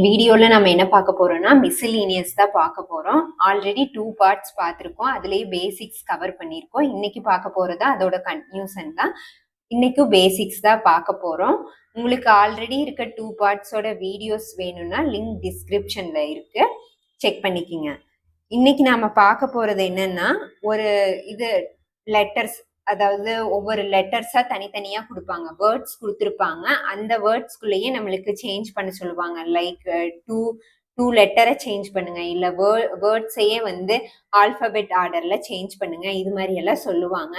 வீடியோல நம்ம என்ன பார்க்க போறோம்னா மிஸ்லினியஸ் தான் பார்க்க போறோம். ஆல்ரெடி 2 பார்ட்ஸ் பார்த்துருக்கோம். அதுலயே பேசிக்ஸ் கவர் பண்ணியிருக்கோம். இன்னைக்கு பார்க்க போறது அதோட கன்க்ளூஷன் தான். இன்னைக்கும் பேசிக்ஸ் தான் பார்க்க போறோம். உங்களுக்கு ஆல்ரெடி இருக்க 2 பார்ட்ஸோட வீடியோஸ் வேணும்னா லிங்க் டிஸ்கிரிப்ஷன்ல இருக்கு. செக் பண்ணிக்கிங்க. இன்னைக்கு நாம பார்க்க போறது என்னன்னா ஒரு இது லெட்டர்ஸ், அதாவது ஒவ்வொரு லெட்டர்ஸா தனித்தனியா கொடுப்பாங்க, வேர்ட்ஸ் கொடுத்துருப்பாங்க. அந்த வேர்ட்ஸ்குள்ளேயே நம்மளுக்கு சேஞ்ச் பண்ண சொல்லுவாங்க. லைக் டூ டூ லெட்டரை சேஞ்ச் பண்ணுங்க, இல்ல வேர்ட்ஸையே வந்து ஆல்பபெட் ஆர்டர்ல சேஞ்ச் பண்ணுங்க, இது மாதிரி எல்லாம் சொல்லுவாங்க.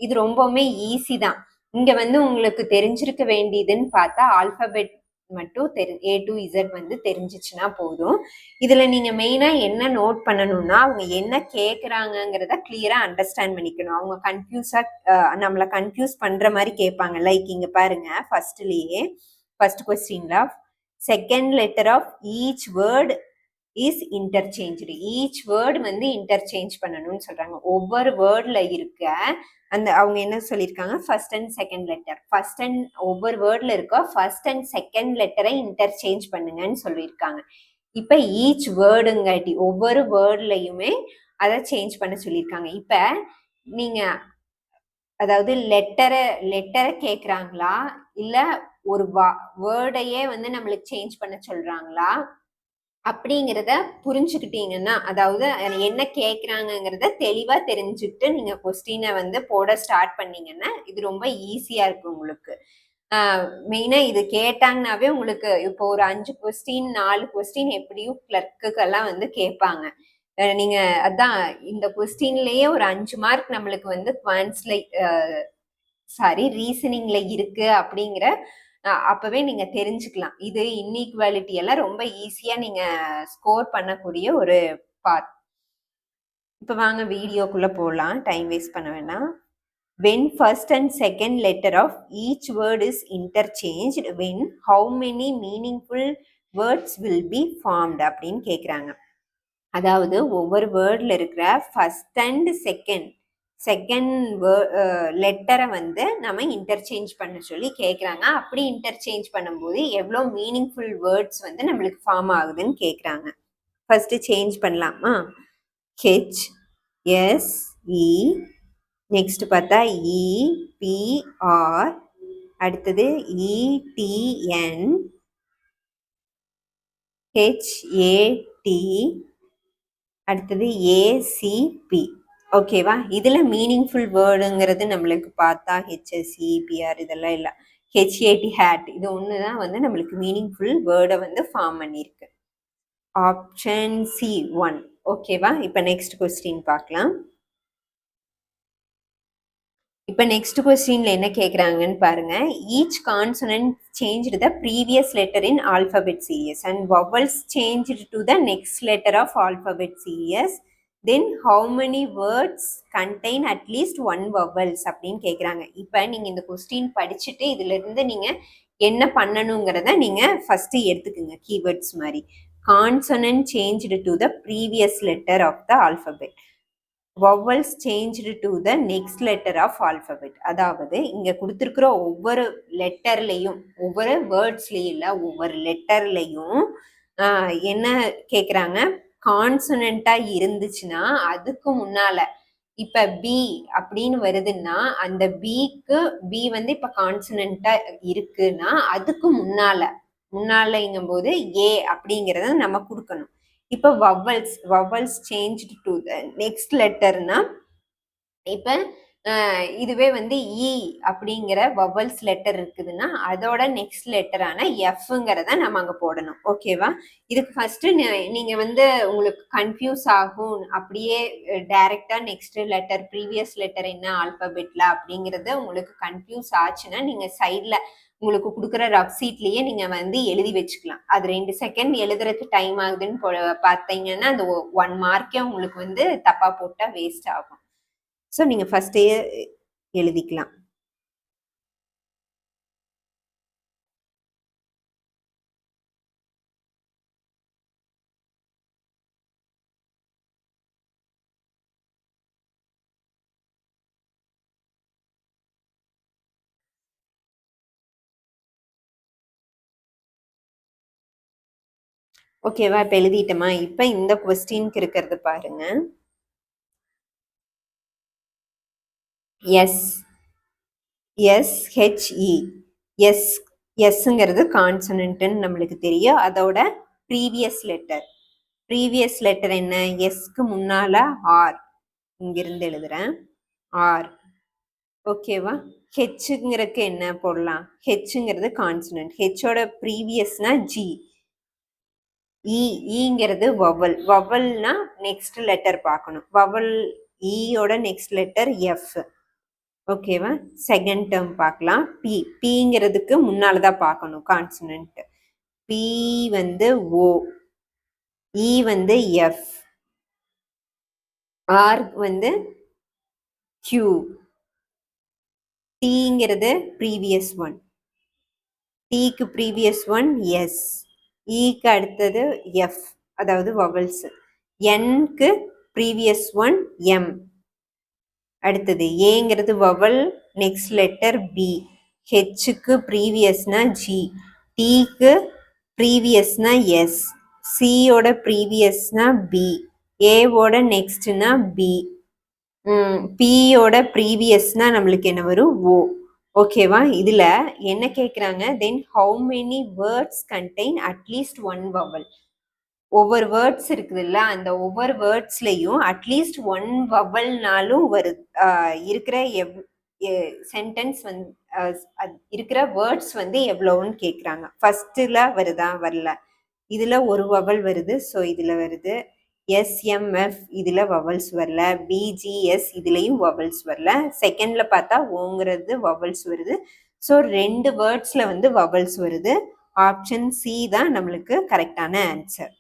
இது ரொம்பவுமே ஈஸி தான். இங்க வந்து உங்களுக்கு தெரிஞ்சிருக்க வேண்டியதுன்னு பார்த்தா ஆல்பபெட் மட்டும் A to Z வந்து தெரிஞ்சிச்சுன்னா போதும். இதுல நீங்க மெயினா என்ன நோட் பண்ணணும்னா, அவங்க என்ன கேக்குறாங்கிறத கிளியரா அண்டர்ஸ்டாண்ட் பண்ணிக்கணும். அவங்க நம்மள கன்ஃபியூஸ் பண்ற மாதிரி கேட்பாங்க. லைக் இங்க பாருங்க, ஃபர்ஸ்ட் கொஸ்டின்ல second letter of each word is interchange. Each word வந்து இன்டர்சேஞ்ச் பண்ணணும்னு சொல்றாங்க. ஒவ்வொரு வேர்ட்ல இருக்க அந்த அவங்க என்ன சொல்லியிருக்காங்க, ஃபர்ஸ்ட் அண்ட் செகண்ட் லெட்டர், ஒவ்வொரு வேர்ட்ல இருக்க ஃபர்ஸ்ட் அண்ட் செகண்ட் லெட்டரை இன்டர்சேஞ்ச் பண்ணுங்கன்னு சொல்லியிருக்காங்க. இப்ப ஈச் வேர்டுங்காட்டி ஒவ்வொரு வேர்ட்லயுமே அதை சேஞ்ச் பண்ண சொல்லியிருக்காங்க. இப்ப நீங்க அதாவது லெட்டரை கேக்குறாங்களா, இல்ல ஒரு வேர்டையே வந்து நம்மளுக்கு சேஞ்ச் பண்ண சொல்றாங்களா அப்படிங்கிறத புரிஞ்சுக்கிட்டீங்கன்னா, அதாவது என்ன கேட்குறாங்கங்கிறத தெளிவா தெரிஞ்சுக்கிட்டு நீங்க கொஸ்டினை வந்து போட ஸ்டார்ட் பண்ணீங்கன்னா இது ரொம்ப ஈஸியா இருக்கு உங்களுக்கு. மெயினா இது கேட்டாங்கன்னாவே உங்களுக்கு இப்போ ஒரு 5 கொஸ்டின் 4 கொஸ்டின் எப்படியும் கிளர்க்குக்கெல்லாம் வந்து கேட்பாங்க. நீங்க அதான் இந்த கொஸ்டின்லயே ஒரு 5 மார்க் நம்மளுக்கு வந்து ரீசனிங்ல இருக்கு அப்படிங்கிற அப்பவே நீங்க தெரிஞ்சுக்கலாம். இது இன்இக்வாலிட்டி எல்லாம் ரொம்ப ஈஸியா நீங்க ஸ்கோர் பண்ணக்கூடிய ஒரு பார்ட். இப்ப வாங்க வீடியோக்குள்ள போலாம், டைம் வேஸ்ட் பண்ண வேண்டாம். When first and second letter of each word is interchanged, when how many meaningful words will be formed அப்படின்னு கேக்குறாங்க. அதாவது ஒவ்வொரு வேர்ட்ல இருக்கிற ஃபர்ஸ்ட் அண்ட் செகண்ட் லெட்டரை வந்து நம்ம இன்டர்சேஞ்ச் பண்ண சொல்லி கேட்குறாங்க. அப்படி இன்டர்சேஞ்ச் பண்ணும்போது எவ்வளோ மீனிங்ஃபுல் வேர்ட்ஸ் வந்து நம்மளுக்கு ஃபார்ம் ஆகுதுன்னு கேட்குறாங்க. ஃபர்ஸ்ட் சேஞ்ச் பண்ணலாமா? HSE, நெக்ஸ்ட் பார்த்தா EPR, அடுத்தது ETN, HAT, அடுத்தது ACP. ஓகேவா? இதுல மீனிங்ஃபுல் வேர்டுங்கிறது நம்மளுக்கு பார்த்தா HSEPR இதெல்லாம் இல்லை. HAT ஹேட் இது ஒண்ணுதான் வந்து நம்மளுக்கு மீனிங்ஃபுல் வேர்டை வந்து ஃபார்ம் பண்ணியிருக்கு. Option C1. ஓகேவா? இப்ப நெக்ஸ்ட் கொஸ்டின் பார்க்கலாம். இப்ப நெக்ஸ்ட் கொஸ்டின்ல என்ன கேக்குறாங்கன்னு பாருங்க. Each consonant changed the previous letter in alphabet series and vowels changed to the next letter of alphabet series. Then how many words contain at least one vowels அப்படின்னு கேட்குறாங்க. இப்போ நீங்கள் இந்த கொஸ்டின் படிச்சுட்டு இதுல இருந்து நீங்க என்ன பண்ணணுங்கிறத நீங்க ஃபர்ஸ்ட் எடுத்துக்குங்க கீவேர்ட்ஸ் மாதிரி. Consonant changed to the previous letter of the alphabet, vowels changed to the next letter of alphabet. அதாவது இங்க கொடுத்திருக்கிற ஒவ்வொரு லெட்டர்லையும், ஒவ்வொரு வேர்ட்ஸ்லயும் இல்ல, ஒவ்வொரு லெட்டர்லையும் என்ன கேக்குறாங்க, கான்சனண்டா இருந்துச்சுன்னா அதுக்கு முன்னால இப்ப பி அப்படின்னு வருதுன்னா அந்த பி வந்து இப்ப கான்சனண்டா இருக்குன்னா அதுக்கு முன்னாலங்கும் போது ஏ அப்படிங்கறத நம்ம கொடுக்கணும். இப்ப vowels changed to the next letterனா இப்ப இதுவே வந்து இ அப்படிங்கிற vowels லெட்டர் இருக்குதுன்னா அதோட நெக்ஸ்ட் லெட்டரான எஃப்ங்கிறத நம்ம அங்க போடணும். ஓகேவா? இதுக்கு ஃபர்ஸ்ட் நீங்க வந்து உங்களுக்கு கன்ஃபியூஸ் ஆகும், அப்படியே டைரக்டா நெக்ஸ்ட் லெட்டர் ப்ரீவியஸ் லெட்டர் என்ன ஆல்பபெட்ல அப்படிங்கறது உங்களுக்கு கன்ஃபியூஸ் ஆச்சுன்னா நீங்க சைட்ல உங்களுக்கு கொடுக்குற ரஃப் சீட்லயே நீங்க வந்து எழுதி வச்சுக்கலாம். அது 2 செகண்ட் எழுதுறதுக்கு டைம் ஆகுதுன்னு பார்த்தீங்கன்னா அந்த 1 மார்க்கே உங்களுக்கு வந்து தப்பா போட்டா வேஸ்ட் ஆகும். ஸோ நீங்க ஃபர்ஸ்டே எழுதிக்கலாம். ஓகேவா? இப்ப எழுதிட்டோமா? இப்ப இந்த கொஸ்டினுக்கு இருக்கிறது பாருங்க. எஸ் SHE எஸ் எஸ்ங்கிறது கான்சனன்ட்னு நம்மளுக்கு தெரியும். அதோட ப்ரீவியஸ் லெட்டர் என்ன? எஸ்க்கு முன்னால ஆர். இங்கிருந்து எழுதுறேன். ஆர். ஓகேவா? ஹெச்ங்கிறதுக்கு என்ன போடலாம்? ஹெச்ங்கிறது கான்சனன்ட். ஹெச்சோட ப்ரீவியஸ்னா ஜி. ஈங்கிறது வவல். வவல்னா நெக்ஸ்ட் லெட்டர் பார்க்கணும். வவல் ஈயோட நெக்ஸ்ட் லெட்டர் எஃப். ஓகேவா? செகண்ட் டேர்ம் பார்க்கலாம். பிங்கிறதுக்கு முன்னால தான் பார்க்கணும் கான்சனன்ட். பி வந்து ஓ, இ வந்து எஃப், ஆர் வந்து கியூ, டீங்கிறது ப்ரீவியஸ் ஒன். டீக்கு ப்ரீவியஸ் ஒன் எஸ், ஈக்கு அடுத்தது எஃப், அதாவது வவல்ஸ். என்க்கு ப்ரீவியஸ் ஒன் எம். அடுத்தது ஏங்கிறது வவல், நெக்ஸ்ட் லெட்டர் பி. ஹெச்சுக்கு ப்ரீவியஸ்னா ஜி, டீக்கு ப்ரீவியஸ்னா எஸ், சியோட ப்ரீவியஸ்னா பி, ஏவோட நெக்ஸ்ட்னா பி, பியோட ப்ரீவியஸ்னா நம்மளுக்கு என்ன வரும்? ஓ. ஓகேவா? இதுல என்ன கேட்குறாங்க? தென் how many words contain at least one vowel. ஒவ்வொரு வேர்ட்ஸ் இருக்குதுல்ல, அந்த ஒவ்வொரு வேர்ட்ஸ்லையும் அட்லீஸ்ட் ஒன் வவல்னாலும் வருது. இருக்கிற சென்டென்ஸ் வந்து இருக்கிற வேர்ட்ஸ் வந்து எவ்வளோன்னு கேட்குறாங்க. ஃபர்ஸ்ட்ல வருதா? வரல. இதுல ஒரு வவல் வருது, ஸோ இதுல வருது. எஸ்எம்எஃப் இதுல வவல்ஸ் வரல. பிஜிஎஸ் இதுலயும் வவல்ஸ் வரல. செகண்ட்ல பார்த்தா ஓங்கிறது வவல்ஸ் வருது. ஸோ 2 வேர்ட்ஸ்ல வந்து வவல்ஸ் வருது. ஆப்ஷன் சி தான் நம்மளுக்கு கரெக்டான ஆன்சர்.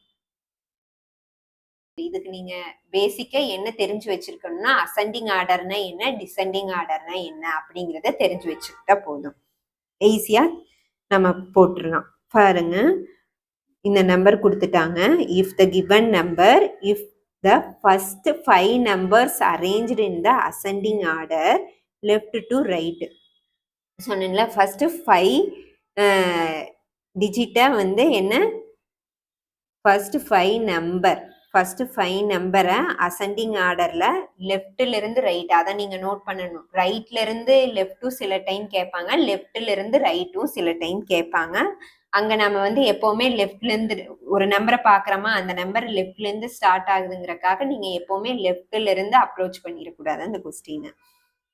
இதுக்கு நீங்க பேசிக்கா என்ன தெரிஞ்சு வச்சிருக்கணும்னா, அசெண்டிங் ஆர்டர்னா என்ன, டிசெண்டிங் ஆர்டர்னா என்ன அப்படிங்கிறத தெரிஞ்சு வச்சுக்கிட்டா போதும். ஈஸியா நம்ம போட்டுடலாம். பாருங்க, இந்த நம்பர் கொடுத்துட்டாங்க. If the given number, if the first 5 numbers arranged in the ascending order left to right. சொன்னேன்ல, ஃபர்ஸ்ட் 5 டிஜிட்டை வந்து என்ன, ஃபர்ஸ்ட் 5 நம்பரை அசெண்டிங் ஆர்டர்ல லெஃப்ட்ல இருந்து ரைட், அதை நீங்க நோட் பண்ணணும். ரைட்ல இருந்து லெஃப்ட்டும் சில டைம் கேட்பாங்க, லெஃப்ட்ல இருந்து ரைட்டும் சில டைம் கேட்பாங்க. அங்க நம்ம வந்து எப்பவுமே லெஃப்ட்ல இருந்து ஒரு நம்பரை பாக்குறோமா, அந்த நம்பர் லெஃப்ட்ல இருந்து ஸ்டார்ட் ஆகுதுங்கிறக்காக நீங்க எப்பவுமே லெஃப்ட்ல இருந்து அப்ரோச் பண்ணிடக்கூடாது அந்த கொஸ்டின்.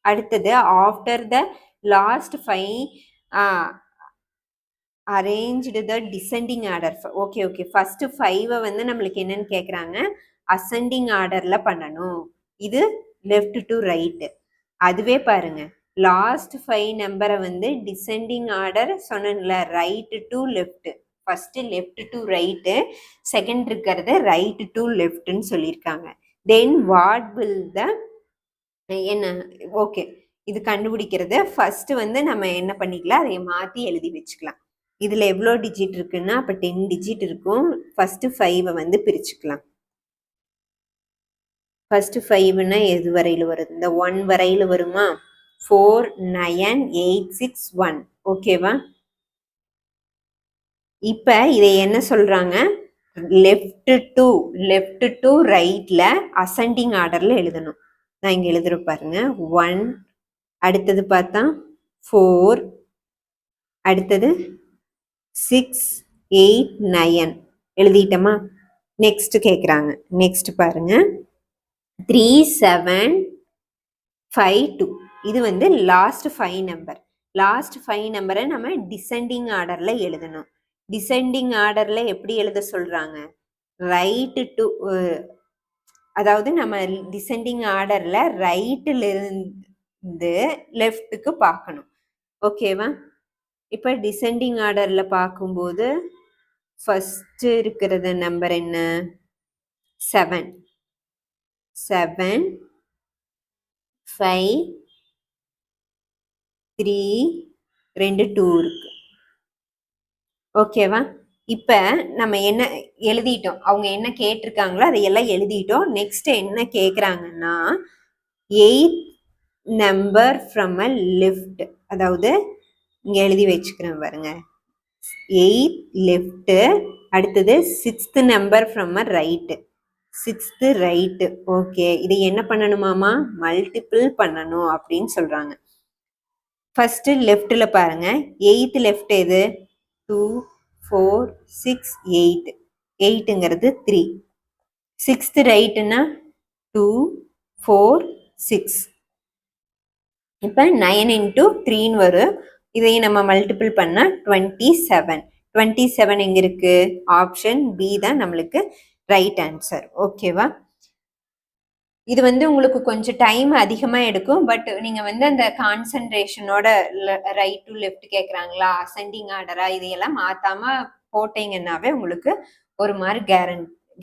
அடுத்தது, after the last 5 arranged the descending order. Okay first 5 வந்து நம்மளுக்கு என்னன்னு கேட்குறாங்க, அசெண்டிங் ஆர்டர்ல பண்ணணும். இது லெஃப்ட் டு ரைட். அதுவே பாருங்க, லாஸ்ட் 5 நம்பரை வந்து டிசெண்டிங் ஆர்டர் சொன்னேன்ல, right to left. First left to right, second இருக்கிறது ரைட் டு லெஃப்ட்னு சொல்லியிருக்காங்க. தென் வாட் வில் த என்ன, ஓகே இது கண்டுபிடிக்கிறது. ஃபர்ஸ்ட் வந்து நம்ம என்ன பண்ணிக்கலாம், அதை மாற்றி எழுதி வச்சுக்கலாம். இதுல எவ்வளோ டிஜிட் இருக்குன்னா, அப்போ 10 டிஜிட் இருக்கும். ஃபர்ஸ்ட் 5 வந்து பிரிச்சுக்கலாம். ஃபர்ஸ்ட் 5னா எது வரையில வருது? இந்த 1 வரையில வருமா? 4 9 8 6 1. ஓகேவா? இப்ப இதை என்ன சொல்றாங்க, லெஃப்ட் டு ரைட்ல அசெண்டிங் ஆர்டர்ல எழுதணும். நான் இங்க எழுதுற பாருங்க. 1, அடுத்தது பார்த்தா 4, அடுத்தது 6 8 9 எழுதிட்டோமா? நெக்ஸ்ட் கேட்குறாங்க. நெக்ஸ்ட் பாருங்க, 3 7 5 2. இது வந்து லாஸ்ட் 5 நம்பர். லாஸ்ட் 5 நம்பரை நம்ம டிசெண்டிங் ஆர்டர்ல எழுதணும். டிசெண்டிங் ஆர்டர்ல எப்படி எழுத சொல்றாங்க, ரைட் டு, அதாவது நம்ம டிசெண்டிங் ஆர்டர்ல ரைட்ல இருந்து லெஃப்ட்டுக்கு பார்க்கணும். ஓகேவா? இப்போ டிசெண்டிங் ஆர்டர்ல பார்க்கும்போது ஃபர்ஸ்ட் இருக்கிறது நம்பர் என்ன, 7 7 5 3 2 2 இருக்கு. ஓகேவா? இப்ப நம்ம என்ன எழுதிட்டோம், அவங்க என்ன கேட்டிருக்காங்களோ அதையெல்லாம் எழுதிட்டோம். நெக்ஸ்ட் என்ன கேட்குறாங்கன்னா, 8 நம்பர் ஃப்ரம் அ லெஃப்ட், அதாவது இங்க எழுதி வச்சுக்கிறேன் பாருங்க, 8 லெஃப்ட் அடுத்தது 6th number from a right, 6th right. Okay, இது என்ன பண்ணணுமாமா? மல்டிபிள் பண்ணணும் அப்படின்னு சொல்றாங்க. ஃபர்ஸ்ட் லெஃப்ட்ல பாருங்க, 8th லெஃப்ட் எது? 2 4 6 8. 8ங்கிறது 3. 6th ரைட்டுன்னா 2 4 6. இப்போ 9 into 3ன்னு வரும். இதையும் நம்ம மல்டிபிள் பண்ணா 27. 27 எங்க இருக்கு? ஆப்ஷன் பி தான் நம்மளுக்கு ரைட் ஆன்சர். ஓகேவா? இது வந்து உங்களுக்கு கொஞ்சம் டைம் அதிகமா எடுக்கும். பட் நீங்க வந்து அந்த கான்சென்ட்ரேஷனோட ரைட் டு லெஃப்ட் கேக்குறாங்களா, அசெண்டிங் ஆர்டரா, இதையெல்லாம் மாத்தாம போட்டீங்கன்னாவே உங்களுக்கு ஒரு மாதிரி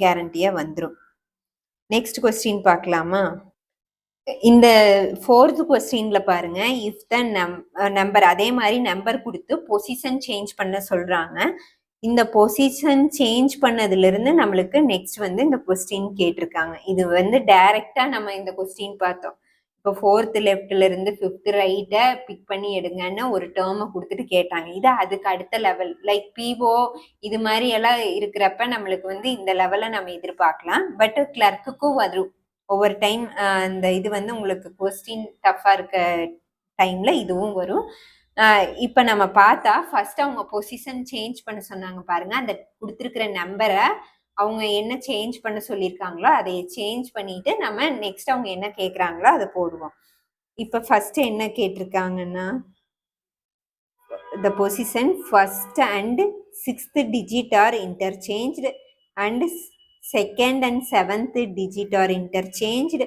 கேரண்டியா வந்துடும். நெக்ஸ்ட் கொஸ்டின் பார்க்கலாமா? இந்த 4th கொஸ்டின்ல பாருங்க, இஃப் த நம்பர், அதே மாதிரி நம்பர் கொடுத்து பொசிஷன் சேஞ்ச் பண்ண சொல்றாங்க. இந்த பொசிஷன் சேஞ்ச் பண்ணதுல இருந்து நம்மளுக்கு நெக்ஸ்ட் வந்து இந்த கொஸ்டின் கேட்டிருக்காங்க. இது வந்து டைரக்டா நம்ம இந்த கொஸ்டின் பார்த்தோம். இப்போ 4th லெஃப்ட்ல இருந்து 5th ரைட்டை பிக் பண்ணி எடுங்கன்னு ஒரு டேர்மை கொடுத்துட்டு கேட்டாங்க. இது அதுக்கு அடுத்த லெவல், லைக் பிஓ இது மாதிரி எல்லாம் இருக்கிறப்ப நம்மளுக்கு வந்து இந்த லெவலை நம்ம எதிர்பார்க்கலாம். பட் கிளர்க்குக்கும் வரும் ஒவ்வொரு டைம். அந்த இது வந்து உங்களுக்கு கொஸ்டின் டஃபா இருக்க டைம்ல இதுவும் வரும். இப்ப நம்ம பார்த்தா ஃபர்ஸ்ட் அவங்க பொசிஷன் சேஞ்ச் பண்ண சொன்னாங்க பாருங்க. அந்த கொடுத்துருக்கிற நம்பரை அவங்க என்ன சேஞ்ச் பண்ண சொல்லியிருக்காங்களோ அதை சேஞ்ச் பண்ணிட்டு நம்ம நெக்ஸ்ட் அவங்க என்ன கேட்குறாங்களோ அதை போடுவோம். இப்ப ஃபர்ஸ்ட் என்ன கேட்டிருக்காங்கன்னா, the position first and 6th digit are interchanged and second and 7th digit are interchanged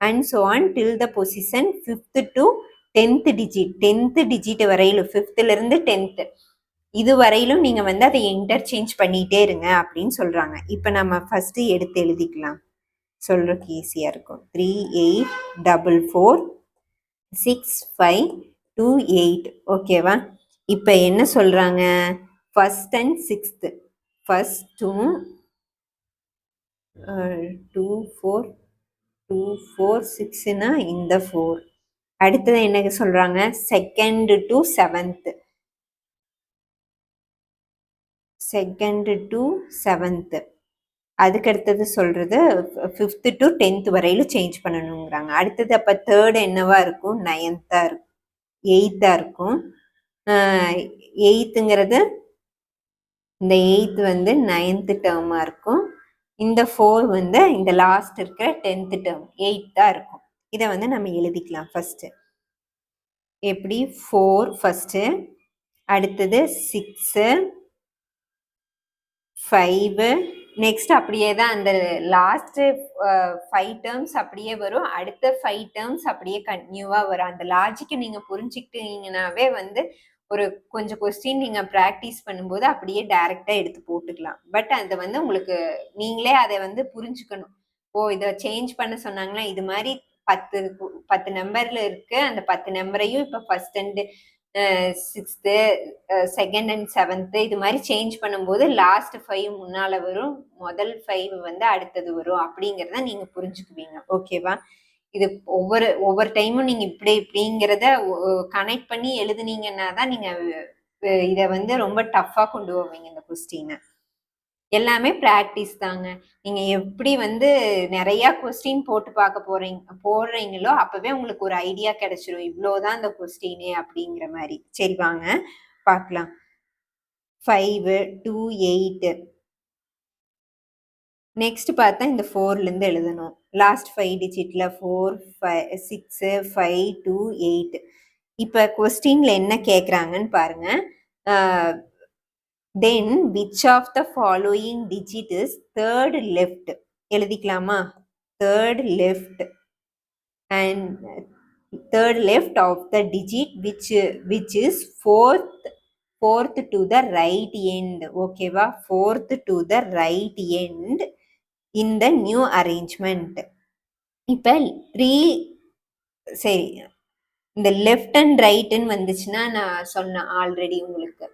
and so on till the position 5th to 10th digit. 10th digit வரையிலும் 5th இருந்து 10th இது வரையிலும் நீங்க வந்து அதை இன்டர்சேஞ்ச் பண்ணிட்டே இருங்க அப்படின்னு சொல்றாங்க. இப்ப நம்ம ஃபர்ஸ்ட் எடுத்து எழுதிக்கலாம், சொல்றதுக்கு ஈஸியா இருக்கும். 3 8 4 4 6 5 2 8. ஓகேவா? இப்ப என்ன சொல்றாங்க? ஃபர்ஸ்ட் அண்ட் 6th, ஃபர்ஸ்டும் 2 4 2 4 6னா இந்த 4. அடுத்தது என்ன சொல்றாங்க? Second to 7th, second to 7th. அதுக்கு அடுத்தது சொல்றது 5th டு 10th வரையிலும் சேஞ்ச் பண்ணணுங்கிறாங்க. அடுத்தது அப்ப தேர்ட் என்னவா இருக்கும்? 9th இருக்கும், 8th இருக்கும். 8ங்கிறது இந்த 8th வந்து 9th டேர்மா இருக்கும். இந்த 4 வந்து இந்த லாஸ்ட் இருக்கிற 10th டேர்ம் 8 இருக்கும். இதை வந்து நம்ம எழுதிக்கலாம் ஃபர்ஸ்ட். எப்படி? 4 ஃபர்ஸ்ட், அடுத்தது 6 5, நெக்ஸ்ட் அப்படியே தான் அந்த லாஸ்ட் 5 டேர்ம்ஸ் அப்படியே வரும். அடுத்த 5 டேர்ம்ஸ் அப்படியே கண்டினியூவா வரும். அந்த லாஜிக்கை நீங்க புரிஞ்சுக்கிட்டீங்கன்னாவே வந்து ஒரு கொஞ்சம் கொஸ்டின் நீங்க ப்ராக்டிஸ் பண்ணும்போது அப்படியே டைரக்டா எடுத்து போட்டுக்கலாம். பட் அதை வந்து உங்களுக்கு நீங்களே அதை வந்து புரிஞ்சுக்கணும். ஓ, இதை சேஞ்ச் பண்ண சொன்னாங்களா, இது மாதிரி 10 நம்பர்ல இருக்கு. அந்த 10 நம்பரையும் இப்ப first and 6th, second and 7th இது மாதிரி சேஞ்ச் பண்ணும்போது லாஸ்ட் 5 முன்னால வரும், முதல் 5 வந்து அடுத்தது வரும் அப்படிங்கிறத நீங்க புரிஞ்சுக்குவீங்க. ஓகேவா? இது ஒவ்வொரு டைமும் நீங்க இப்படிங்கிறத கனெக்ட் பண்ணி எழுதுனீங்கன்னா தான் நீங்க இதை வந்து ரொம்ப டஃபா கொண்டு போவீங்க இந்த கொஸ்டினை. எல்லாமே பிராக்டிஸ் தாங்க. நீங்க எப்படி வந்து நிறைய கொஸ்டின் போட்டு போடுறீங்களோ அப்பவே உங்களுக்கு ஒரு ஐடியா கிடைச்சிரும், இவ்வளவுதான் இந்த கொஸ்டினே அப்படிங்கிற மாதிரி. சரி, வாங்க பார்க்கலாம். 5 2 8. நெக்ஸ்ட் பார்த்தா இந்த 4ல இருந்து எழுதணும். லாஸ்ட் 5 டிஜிட்ல 4 5 6 5 2 8. இப்ப கொஸ்டின்ல என்ன கேக்குறாங்கன்னு பாருங்க. then which of the following digit is third left? எழுதிக்கலாமா? third left and third left of the digit which is fourth to the right end. ஓகேவா? fourth to the right end in the new arrangement. இப்ப 3 சரி, இந்த left and ரைட்னு வந்துச்சுன்னா நான் சொன்னேன் already உங்களுக்கு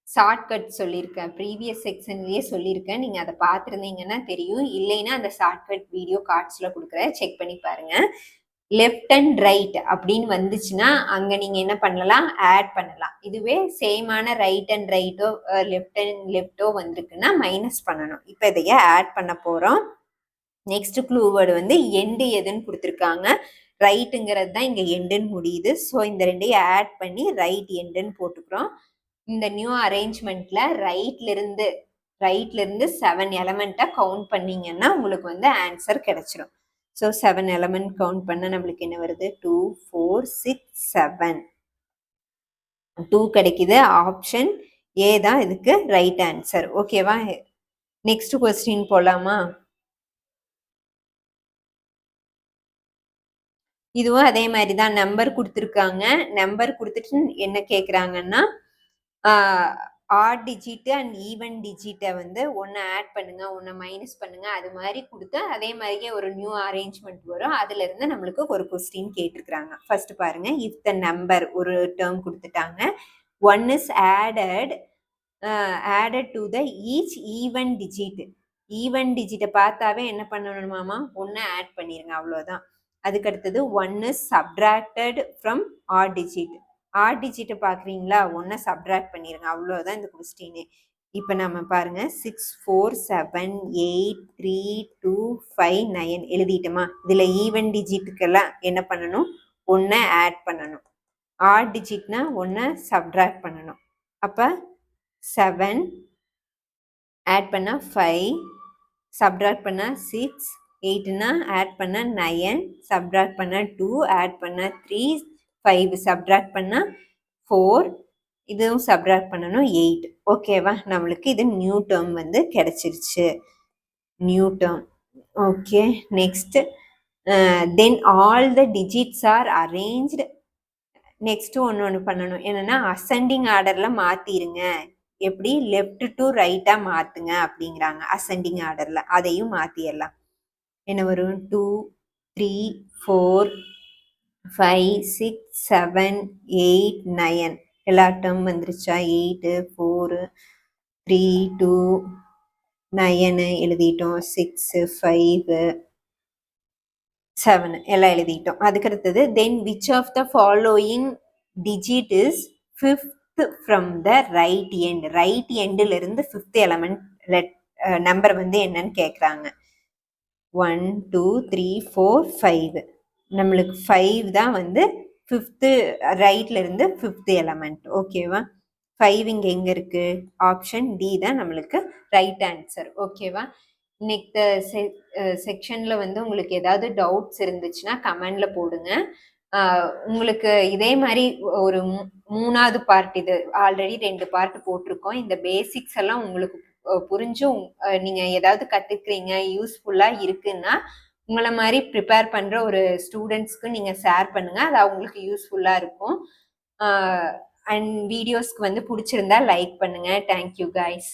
shortcut சொல்லியிருக்கேன், previous செக்ஷன்லயே சொல்லியிருக்கேன். நீங்க அதை பார்த்துருந்தீங்கன்னா தெரியும், இல்லைன்னா அந்த ஷார்ட்கட் வீடியோ கார்ட்ஸ்ல கொடுக்குறேன், செக் பண்ணி பாருங்க. லெஃப்ட் அண்ட் ரைட் அப்படின்னு வந்துச்சுன்னா அங்க நீங்க என்ன பண்ணலாம், ஆட் பண்ணலாம். இதுவே சேமான ரைட் அண்ட் ரைட்டோ லெஃப்ட் அண்ட் லெஃப்டோ வந்திருக்குன்னா மைனஸ் பண்ணணும். இப்போ இதைய ஆட் பண்ண போறோம். நெக்ஸ்ட் க்ளூ வேர்டு வந்து எண்டு எதுன்னு கொடுத்துருக்காங்க. ரைட்டுங்கிறது தான் இங்க எண்டுன்னு முடியுது. ஸோ இந்த ரெண்டையும் ஆட் பண்ணி ரைட் எண்டுன்னு போட்டுக்கிறோம். இந்த நியூ அரேஞ்ச்மெண்ட்ல ரைட்ல இருந்து 7 எலமெண்ட்டை கவுண்ட் பண்ணீங்கன்னா உங்களுக்கு வந்து ஆன்சர் கிடைச்சிடும். ஸோ 7 எலமெண்ட் கவுண்ட் பண்ண நம்மளுக்கு என்ன வருது, 2 4 6 7 2 கிடைக்குது. ஆப்ஷன் ஏ தான் இதுக்கு ரைட் ஆன்சர். ஓகேவா? நெக்ஸ்ட் கொஸ்டின் போலாமா? இதுவும் அதே மாதிரி தான் நம்பர் கொடுத்துருக்காங்க. நம்பர் கொடுத்துட்டு என்ன கேட்குறாங்கன்னா ஆட் டிஜிட் அண்ட் ஈவன் டிஜிட்டை வந்து ஒன்று ஆட் பண்ணுங்க, ஒன்று மைனஸ் பண்ணுங்க, அது மாதிரி கொடுத்து அதே மாதிரியே ஒரு நியூ அரேஞ்ச்மெண்ட் வரும். அதுல இருந்து நம்மளுக்கு ஒரு கொஸ்டின் கேட்டிருக்கிறாங்க. ஃபர்ஸ்ட் பாருங்க, இஃப் த நம்பர் ஒரு டேர்ம் கொடுத்துட்டாங்க, one is added to the each even digit. Even டிஜிட்டை பார்த்தாவே என்ன பண்ணணுமாமா, ஒன்று ஆட் பண்ணிருங்க, அவ்வளோதான். அதுக்கு அடுத்தது one is subtracted from odd digit. Odd டிஜிட்டை பார்க்குறீங்களா, ஒன்றை சப்ட்ராக்ட் பண்ணிடுங்க, அவ்வளோதான் இந்த கொஸ்டின். இப்போ நம்ம பாருங்க 6 4 7 8 3 2 5 9 எழுதிட்டோமா? இதில் ஈவன் டிஜிட்டுக்கெல்லாம் என்ன பண்ணணும், ஒன்றை ஆட் பண்ணணும். ஆட் டிஜிட்னா ஒன்றை சப்ட்ராக்ட் பண்ணணும். அப்போ 7 ஆட் பண்ணால் 5, சப்ட்ராக்ட் பண்ணால் 6, 8னா ஆட் பண்ண 9, சப்ட்ராக்ட் பண்ண 2, ஆட் பண்ண 3, 5 சப்ட்ராக்ட் பண்ண 4, இதுவும் சப்ட்ராக்ட் பண்ணணும் 8. ஓகேவா? நம்மளுக்கு இது நியூ டேர்ம் வந்து கிடைச்சிருச்சு. New term. Okay, next then all the digits R arranged. Next ஒன்று பண்ணணும், என்னன்னா அசெண்டிங் ஆர்டர்ல மாத்திருங்க. எப்படி, லெஃப்ட் டு ரைட்டா மாத்துங்க அப்படிங்கிறாங்க. அசெண்டிங் ஆர்டர்ல அதையும் மாத்திடலாம். என்ன வரும், 2 3 4 5 6 7 8 9 எல்லா டேர்ம் வந்துருச்சா? 8 4 3 2 9 எழுதிட்டோம், 6 5 7 எல்லாம் எழுதிட்டோம். அதுக்கு அடுத்தது then which of the following digit is fifth from the right end. Right எண்டில் இருந்து ஃபிஃப்த் எலமெண்ட் நம்பர் வந்து என்னன்னு கேட்குறாங்க. 1 2 3 4 5. நம்மளுக்கு 5 தான் வந்து ஃபிஃப்த்து ரைட்ல இருந்து ஃபிஃப்த் எலமெண்ட். ஓகேவா? 5 இங்கே எங்கே இருக்கு? ஆப்ஷன் டி தான் நம்மளுக்கு ரைட் ஆன்சர். ஓகேவா? இன்னைக்கு செக்ஷனில் வந்து உங்களுக்கு ஏதாவது டவுட்ஸ் இருந்துச்சுன்னா கமெண்ட்ல போடுங்க. உங்களுக்கு இதே மாதிரி ஒரு 3வது பார்ட், இது ஆல்ரெடி 2 பார்ட் போட்டிருக்கோம். இந்த பேசிக்ஸ் எல்லாம் உங்களுக்கு புரிஞ்சும் நீங்க ஏதாவது கத்துக்கிறீங்க, யூஸ்ஃபுல்லா இருக்குன்னா உங்களை மாதிரி ப்ரிப்பேர் பண்ற ஒரு ஸ்டூடெண்ட்ஸ்க்கு நீங்க ஷேர் பண்ணுங்க. அது அவங்களுக்கு யூஸ்ஃபுல்லா இருக்கும். அண்ட் வீடியோஸ்க்கு வந்து பிடிச்சிருந்தா லைக் பண்ணுங்க. Thank you guys.